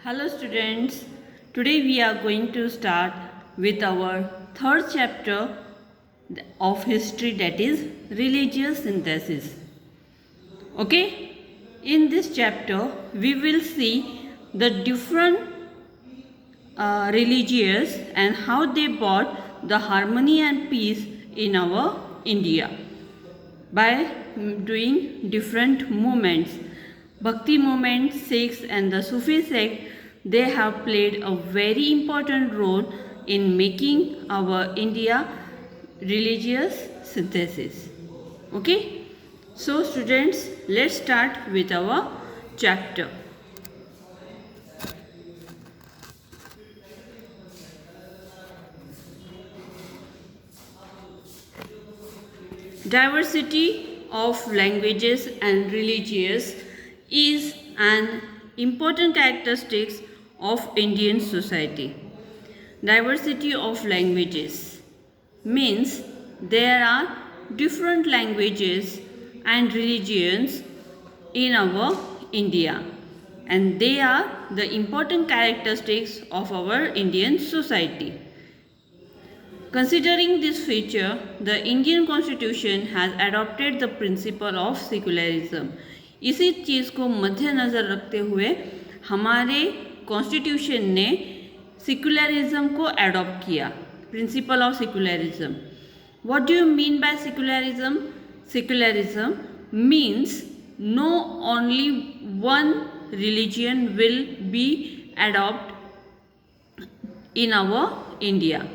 Hello students, today we are going to start with our third chapter of history, that is religious synthesis. Okay, in this chapter we will see the different religions and how they brought the harmony and peace in our India by doing different movements. Bhakti movement, Sikhs and the Sufi sect, they have played a very important role in making our India religious synthesis. Okay? So students, let's start with our chapter. Diversity of languages and religions is an important characteristic of Indian society. Diversity of languages means there are different languages and religions in our India, and they are the important characteristics of our Indian society. Considering this feature, the Indian Constitution has adopted the principle of secularism. इसी चीज़ को मद्देनज़र रखते हुए हमारे constitution ने secularism को adopt किया, principle of secularism. What do you mean by secularism? Secularism means no only one religion will be adopt in our India.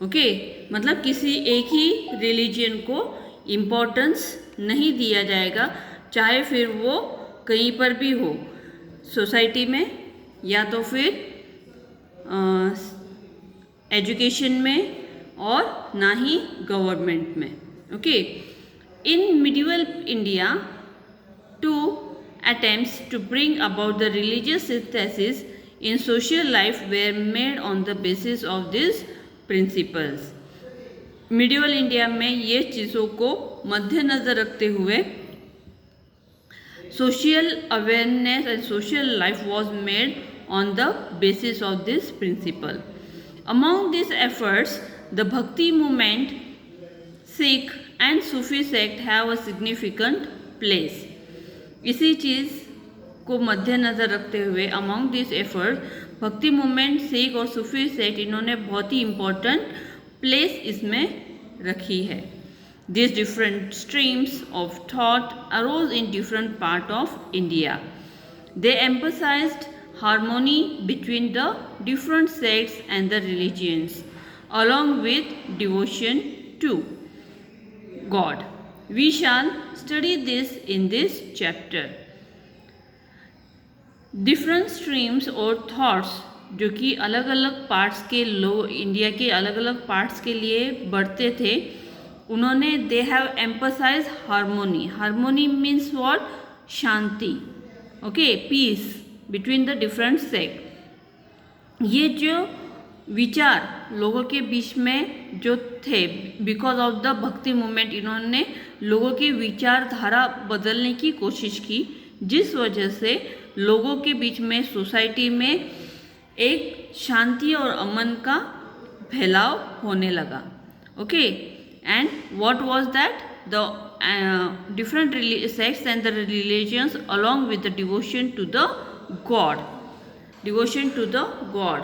Okay, मतलब किसी एक ही रिलीजन को इम्पोर्टेंस नहीं दिया जाएगा, चाहे फिर वो कहीं पर भी हो, सोसाइटी में या तो फिर एजुकेशन में और ना ही गवर्नमेंट में. Okay, in medieval India two attempts to bring about the religious synthesis in social life were made on the basis of these principles. Medieval India में ये चीज़ों को मद्देनज़र रखते हुए social awareness and social life was made on the basis of this principle. Among these efforts, the Bhakti movement, Sikh and Sufi sect have a significant place. इसी चीज़ को मद्देनज़र रखते हुए अमॉन्ग दिस एफर्ट भक्ति मूवमेंट, सिख और सूफी sect, इन्होंने बहुत ही important place इसमें रखी है. This different streams of thought arose in different part of India. They emphasised harmony between the different sects and the religions along with devotion to God. We shall study this in this chapter. Different streams और thoughts जो कि अलग अलग parts के लोग India के अलग अलग पार्ट्स के लिए बढ़ते थे, उन्होंने they have emphasized harmony. Harmony means what? Shanti. Okay, peace between the different sect. ये जो विचार लोगों के बीच में जो थे, because of the bhakti movement, इन्होंने लोगों की विचारधारा बदलने की कोशिश की, जिस वजह से लोगों के बीच में सोसाइटी में एक शांति और अमन का फैलाव होने लगा. Okay, and what was that? The different sects and the religions along with the devotion to the god. Devotion to the god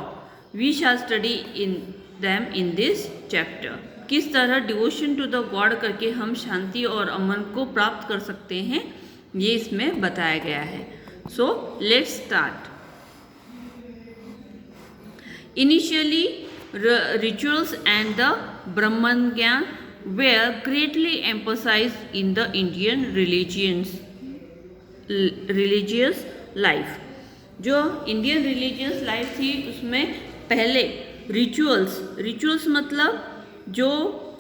we shall study in them in this chapter. किस तरह devotion to the God करके हम शांति और अमन को प्राप्त कर सकते हैं, ये इसमें बताया गया है. So let's start. Initially rituals and the Brahman gyan were greatly emphasised in the Indian religious life. जो इंडियन रिलीजियस लाइफ थी उसमें पहले रिचुअल्स मतलब जो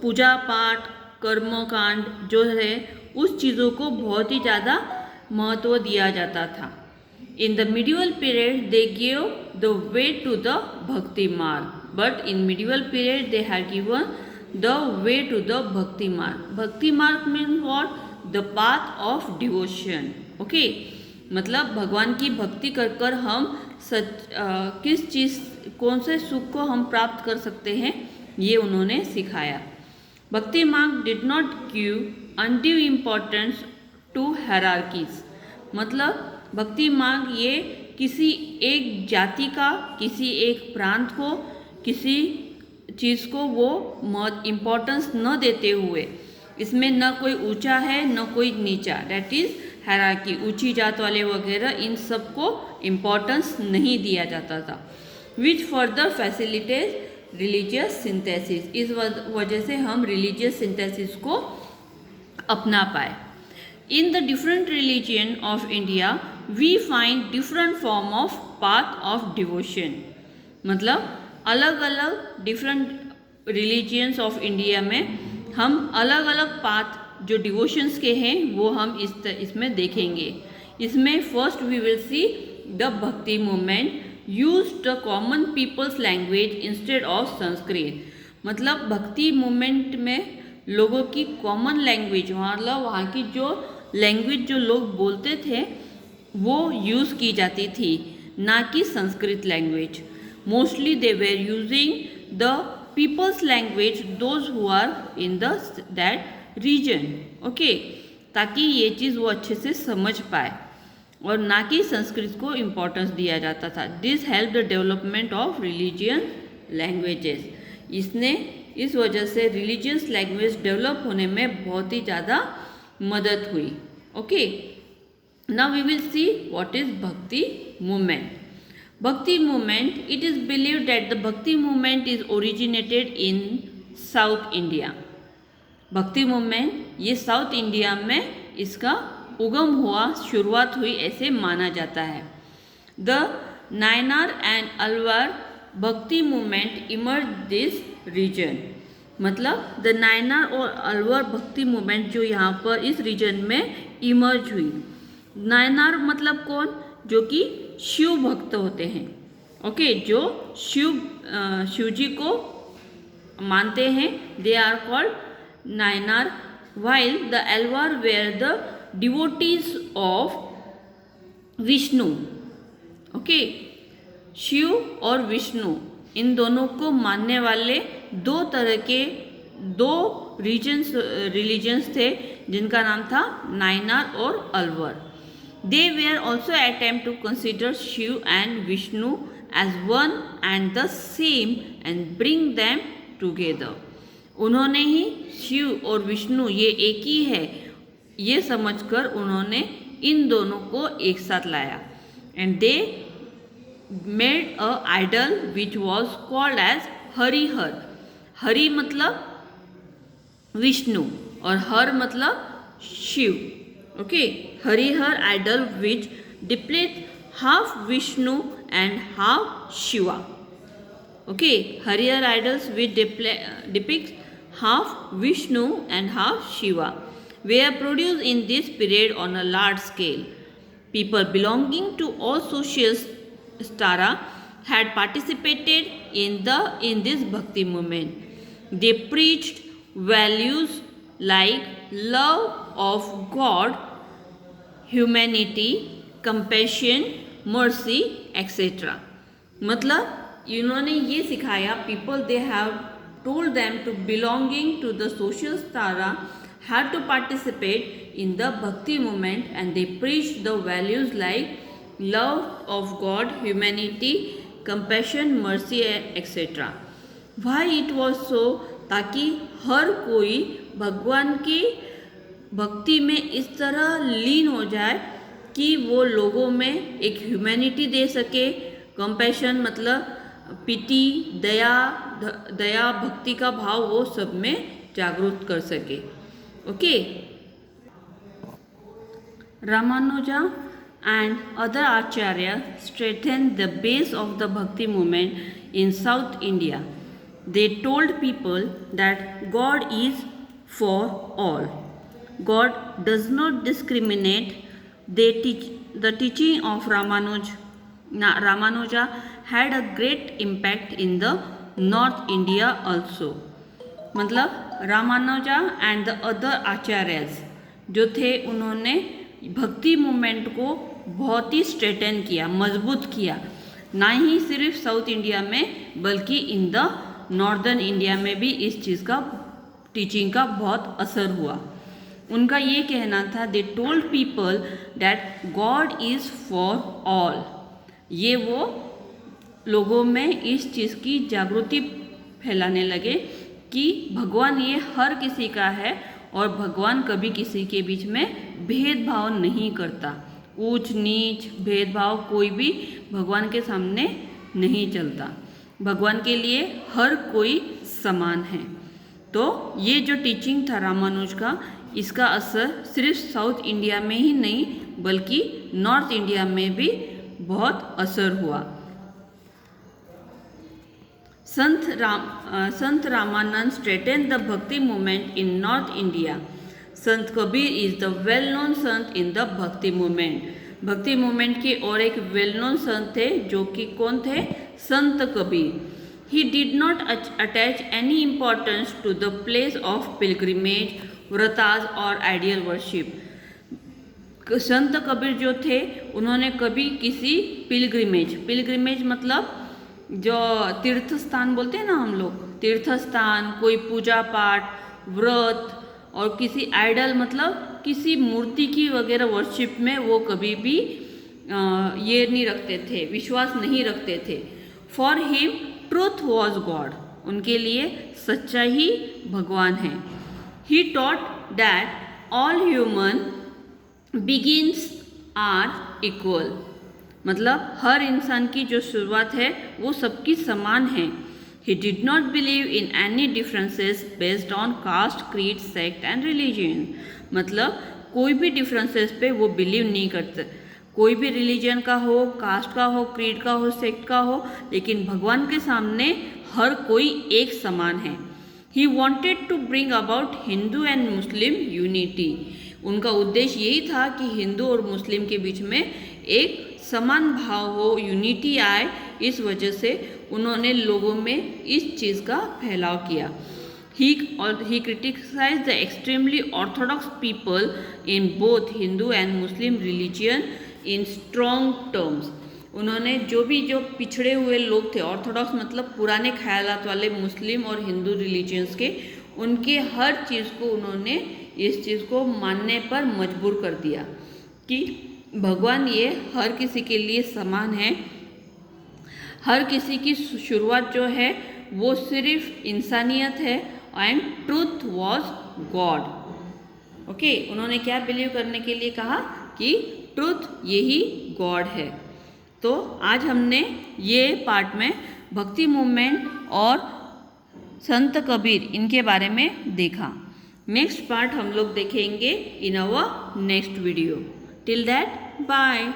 पूजा पाठ कर्मकांड जो है उस चीज़ों को बहुत ही ज़्यादा महत्व दिया जाता था. In the medieval period they give the way to the bhakti marg. But in medieval period they have given the way to the bhakti marg. Bhakti marg means what? The path of devotion. Okay, मतलब भगवान की भक्ति कर कर हम किस चीज़ कौन से सुख को हम प्राप्त कर सकते हैं, ये उन्होंने सिखाया। Bhakti marg did not give undue importance to hierarchies, मतलब भक्ति मार्ग ये किसी एक जाति का, किसी एक प्रांत को, किसी चीज़ को वो इम्पोर्टेंस न देते हुए, इसमें न कोई ऊंचा है न कोई नीचा, डैट इज़ हायरार्की, ऊंची जात वाले वगैरह इन सब को इम्पोर्टेंस नहीं दिया जाता था। Which further facilitate religious synthesis, इस वजह से हम रिलीजियस सिंथेसिस को अपना पाए। In the different religion of India we find different form of path of devotion, मतलब अलग अलग डिफरेंट रिलीजियंस ऑफ इंडिया में हम अलग अलग पाथ जो डिवोशंस के हैं वो हम इसमें देखेंगे। इसमें first we will see the bhakti movement use the common people's language instead of Sanskrit, मतलब भक्ति मूवमेंट में लोगों की कॉमन लैंग्वेज, मतलब वहाँ की जो लैंग्वेज जो लोग बोलते थे वो यूज़ की जाती थी, ना कि Sanskrit language. Mostly they were using the people's language those who are in that region, okay, ताकि ये चीज़ वो अच्छे से समझ पाए, और ना कि संस्कृत को इम्पोर्टेंस दिया जाता था। This help the development of religion languages, इसने इस वजह से रिलीजियस लैंग्वेज डेवलप होने में बहुत ही ज़्यादा मदद हुई। Okay, now we will see what is bhakti movement. Bhakti movement, it is believed that the Bhakti movement is originated in South India. भक्ति मूवमेंट ये साउथ इंडिया में इसका उगम हुआ, शुरुआत हुई ऐसे माना जाता है। द नायनार एंड अलवर भक्ति मूवमेंट इमर्ज दिस रीजन, मतलब द नायनार और अलवर भक्ति मूवमेंट जो यहाँ पर इस रीजन में इमर्ज हुई। नायनार मतलब कौन, जो कि शिव भक्त होते हैं, ओके, जो शिव जी को मानते हैं, they are called Nayanar, while the Alvar were the devotees of Vishnu, okay, Shiva और विष्णु इन दोनों को मानने वाले दो तरह के दो रिलीजन्स थे जिनका नाम था नायनार और Alwar. They were also attempt to consider Shiv and Vishnu as one and the same and bring them together. उन्होंने ही शिव और विष्णु ये एक ही है ये समझकर उन्होंने इन दोनों को एक साथ लाया। And they made a idol which was called as Harihar. Hari मतलब विष्णु और हर मतलब Shiv, okay, Harihar idol which depicts half Vishnu and half Shiva, okay, Harihar idols which depicts half Vishnu and half Shiva were produced in this period on a large scale. People belonging to all social strata had participated in this bhakti movement. They preached values like love of God, humanity, compassion, mercy, etc. मतलब इन्होंने ये सिखाया, people they have told them to belonging to the social strata had to participate in the bhakti movement and they preached the values like love of God, humanity, compassion, mercy, etc. Why it was so? ताकि हर कोई भगवान की भक्ति में इस तरह लीन हो जाए कि वो लोगों में एक ह्यूमैनिटी दे सके, कंपैशन मतलब पिटी, दया भक्ति का भाव वो सब में जागरूक कर सके। Okay, Ramanuja and other acharya strengthened the base of the bhakti movement in South India. They told people that God is for all. God does not discriminate. The teaching of Ramanuja had a great impact in the North India also. मतलब Ramanuja and the other acharyas जो थे उन्होंने भक्ति movement को बहुत ही straighten किया, मजबूत किया, ना ही सिर्फ साउथ इंडिया में बल्कि इन द नॉर्दर्न इंडिया में भी इस चीज़ का, टीचिंग का बहुत असर हुआ। उनका ये कहना था, they told people that God is for all. ये वो लोगों में इस चीज़ की जागृति फैलाने लगे कि भगवान ये हर किसी का है और भगवान कभी किसी के बीच में भेदभाव नहीं करता। ऊंच नीच भेदभाव कोई भी भगवान के सामने नहीं चलता। भगवान के लिए हर कोई समान है। तो ये जो टीचिंग था रामानुज का, इसका असर सिर्फ साउथ इंडिया में ही नहीं बल्कि नॉर्थ इंडिया में भी बहुत असर हुआ। संत Ramanand स्ट्रेटेंड the bhakti movement in north India. Sant Kabir is the well known Sant in the bhakti movement. भक्ति मूवमेंट के और एक वेल नोन संत थे जो कि कौन थे? संत Kabir. He did not attach any importance to the place of pilgrimage, व्रताज और आइडियल वर्शिप। संत कबीर जो थे उन्होंने कभी किसी पिलग्रिमेज मतलब जो तीर्थ स्थान बोलते हैं ना हम लोग, तीर्थ स्थान, कोई पूजा पाठ, व्रत और किसी आइडल मतलब किसी मूर्ति की वगैरह वर्शिप में वो कभी भी ये नहीं रखते थे, विश्वास नहीं रखते थे। For him truth was god. उनके लिए सच्चा ही भगवान है। He taught that all human beings are equal. मतलब हर इंसान की जो शुरुआत है वो सबकी समान है। He did not believe in any differences based on caste, creed, sect and religion. मतलब कोई भी डिफरेंसेस पे वो बिलीव नहीं करते, कोई भी रिलीजन का हो, कास्ट का हो, क्रीड का हो, सेक्ट का हो, लेकिन भगवान के सामने हर कोई एक समान है। He wanted to bring about Hindu and Muslim unity. उनका उद्देश्य यही था कि हिंदू और मुस्लिम के बीच में एक समान भाव हो, यूनिटी आए। इस वजह से उन्होंने लोगों में इस चीज़ का फैलाव किया। He criticized the extremely orthodox people in both Hindu and Muslim religion in strong terms. उन्होंने जो पिछड़े हुए लोग थे, ऑर्थोडॉक्स मतलब पुराने ख्यालात वाले मुस्लिम और हिंदू रिलीजियंस के, उनके हर चीज़ को उन्होंने इस चीज़ को मानने पर मजबूर कर दिया कि भगवान ये हर किसी के लिए समान है। हर किसी की शुरुआत जो है वो सिर्फ इंसानियत है and truth was God. Okay, उन्होंने क्या बिलीव करने के लिए कहा कि ट्रूथ यही गॉड है। तो आज हमने ये पार्ट में भक्ति मूवमेंट और संत कबीर इनके बारे में देखा। नेक्स्ट पार्ट हम लोग देखेंगे in our next video. Till that bye.